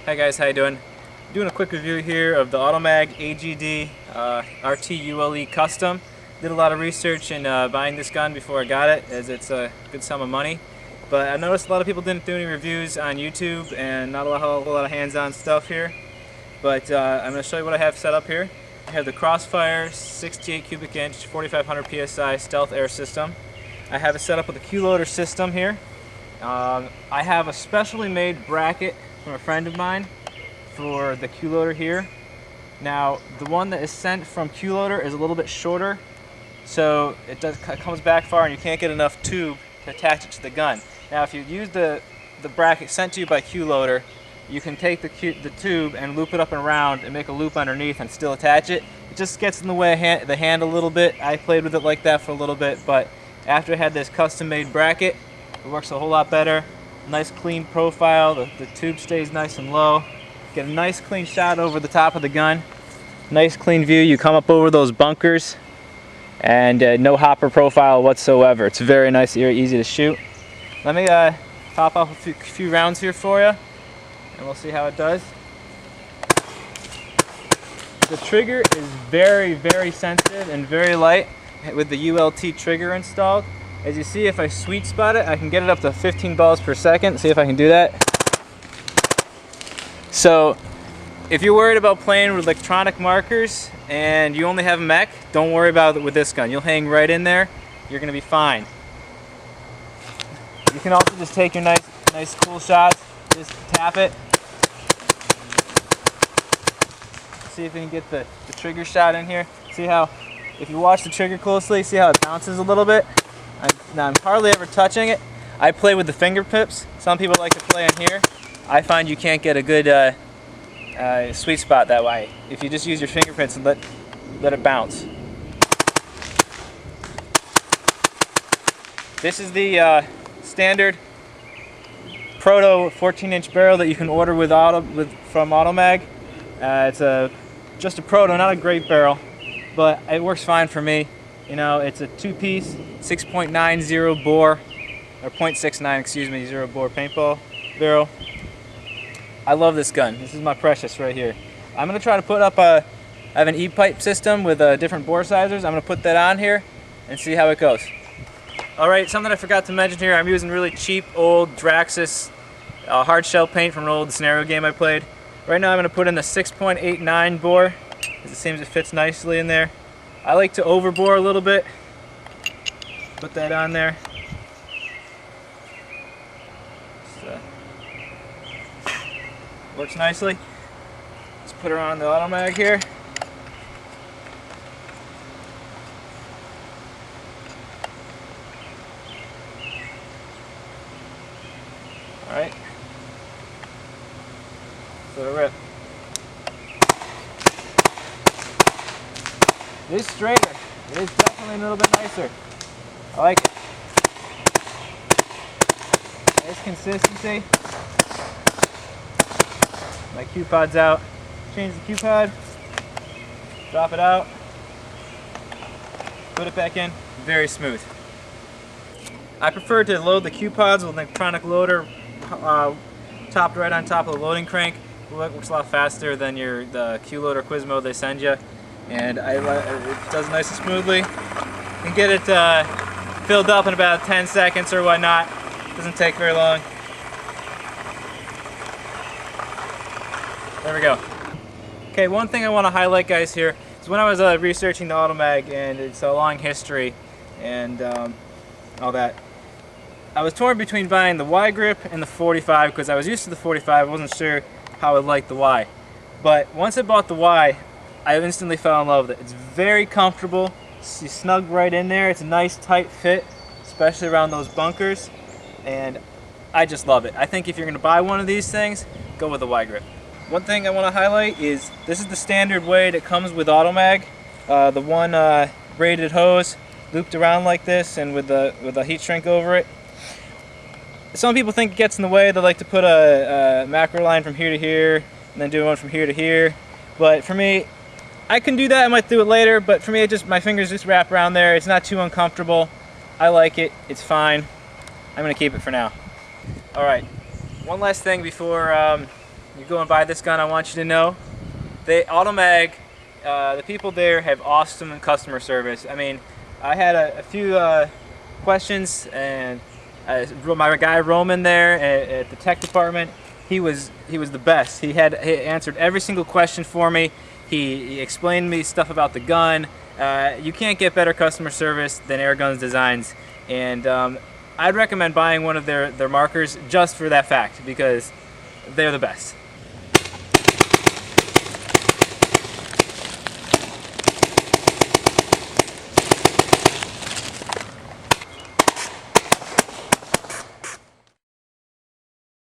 Hi guys, how you doing? Doing a quick review here of the Automag AGD RT ULE Custom. Did a lot of research in buying this gun before I got it, as it's a good sum of money. But I noticed a lot of people didn't do any reviews on YouTube and not a whole lot of hands-on stuff here. But I'm going to show you what I have set up here. I have the Crossfire 68 cubic inch 4500 psi stealth air system. I have it set up with a Q-loader system here. I have a specially made bracket from a friend of mine for the Q-loader here. Now the one that is sent from Q-loader is a little bit shorter, so it comes back far and you can't get enough tube to attach it to the gun. Now if you use the bracket sent to you by Q-loader, you can take the tube and loop it up and around and make a loop underneath and still attach it. It just gets in the way of the hand a little bit. I played with it like that for a little bit, but after I had this custom made bracket, it works a whole lot better. Nice clean profile, the tube stays nice and low. Get a nice clean shot over the top of the gun. Nice clean view, you come up over those bunkers and no hopper profile whatsoever. It's very nice, very easy to shoot. Let me pop off a few rounds here for you and we'll see how it does. The trigger is very, very sensitive and very light with the ULT trigger installed. As you see, if I sweet spot it, I can get it up to 15 balls per second. See if I can do that. So, if you're worried about playing with electronic markers and you only have a mech, don't worry about it with this gun. You'll hang right in there. You're going to be fine. You can also just take your nice cool shots. Just tap it. See if we can get the trigger shot in here. See how, if you watch the trigger closely, see how it bounces a little bit? Now I'm hardly ever touching it. I play with the fingertips. Some people like to play on here. I find you can't get a good sweet spot that way if you just use your fingerprints and let it bounce. This is the standard proto 14-inch barrel that you can order from Automag. It's just a proto, not a great barrel, but it works fine for me. You know, it's a two-piece 6.90 bore, or 0.69, excuse me, 0 bore paintball barrel. I love this gun. This is my precious right here. I'm going to try to put up I have an E-pipe system with different bore sizes. I'm going to put that on here and see how it goes. Alright, something I forgot to mention here, I'm using really cheap old Draxis hard shell paint from an old scenario game I played. Right now I'm going to put in the 6.89 bore, because it seems it fits nicely in there. I like to overbore a little bit. Put that on there. Works nicely. Let's put her on the Automag here. Alright. So rip. It is straighter. It is definitely a little bit nicer. I like it. Nice consistency. My Q-pod's out. Change the Q-pod. Drop it out. Put it back in. Very smooth. I prefer to load the Q-pods with an electronic loader topped right on top of the loading crank. It works a lot faster than the Q-loader quiz mode they send you. And it does nice and smoothly. You can get it filled up in about 10 seconds or whatnot. Doesn't take very long. There we go. Okay, one thing I want to highlight, guys, here is when I was researching the Automag, and it's a long history and all that, I was torn between buying the Y grip and the 45 because I was used to the 45. I wasn't sure how I would like the Y. But once I bought the Y, I instantly fell in love with it. It's very comfortable. You snug right in there. It's a nice tight fit, especially around those bunkers. And I just love it. I think if you're going to buy one of these things, go with the Y grip. One thing I want to highlight is this is the standard way that comes with Automag. The one braided hose looped around like this and with a heat shrink over it. Some people think it gets in the way. They like to put a macro line from here to here and then do one from here to here. But for me, I can do that. I might do it later, but for me, my fingers just wrap around there. It's not too uncomfortable. I like it. It's fine. I'm going to keep it for now. All right. One last thing before you go and buy this gun, I want you to know, Automag, the people there have awesome customer service. I mean, I had a few questions, and my guy Roman there at the tech department, he was the best. He answered every single question for me. He explained me stuff about the gun. You can't get better customer service than Airguns Designs, and I'd recommend buying one of their markers just for that fact, because they're the best.